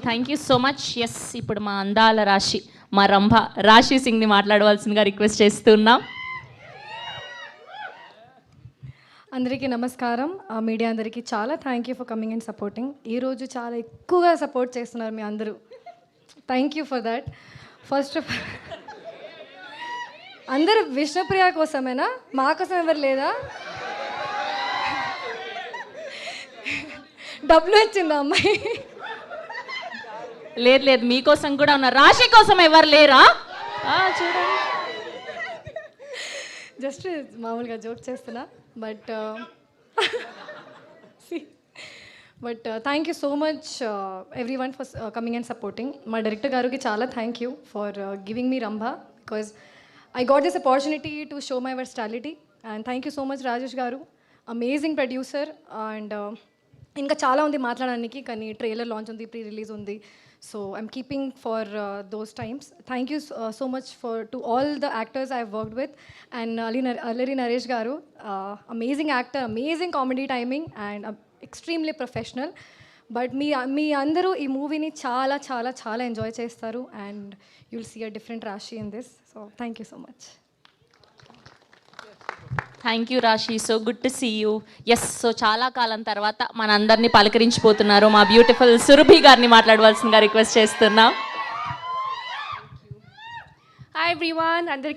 Thank you so much. Yes, ఇప్పుడు మా అందాల రాశి, మా రంభ రాశి సింగ్ని మాట్లాడవలసిందిగా రిక్వెస్ట్ చేస్తున్నాం. అందరికీ నమస్కారం. మీడియా అందరికీ చాలా thank you for coming and supporting. ఈరోజు చాలా ఎక్కువగా సపోర్ట్ చేస్తున్నారు మీ అందరూ. Thank you for that. First of అందరూ విష్ణుప్రియ కోసమేనా? మా కోసం ఎవరు లేదా? డబ్బులు వచ్చిందా అమ్మాయి? లేదు లేదు, మీకోసం కూడా ఉన్నారు. రాశి కోసం ఎవరు లేరా? చూడండి, జస్ట్ మామూలుగా జోక్ చేస్తున్నా. But thank you so much every one for coming and supporting. మా డైరెక్టర్ గారికి చాలా thank you for giving me Rambha, because I got this opportunity to show my versatility. And thank you so much Rajesh garu, amazing producer. And ఇంకా చాలా ఉంది మాట్లాడడానికి, కానీ trailer launch ఉంది, pre release ఉంది. So I'm keeping for those times. Thank you so much to all the actors I worked with. And Allari Naresh garu, amazing actor, amazing comedy timing and extremely professional. But మీ అందరూ ఈ మూవీని చాలా చాలా చాలా enjoy చేస్తారు. And you will see a different Rashi in this. So thank you so much. Thank you Rashi. So good to see you. Yes, so చాలా కాలం తర్వాత మనందరినీ పలకరించిపోతున్నారు మా బ్యూటిఫుల్ సురభి గారిని మాట్లాడవలసిందిగా రిక్వెస్ట్ చేస్తున్నాం. హాయ్ ఎవ్రీవన్, అందరికీ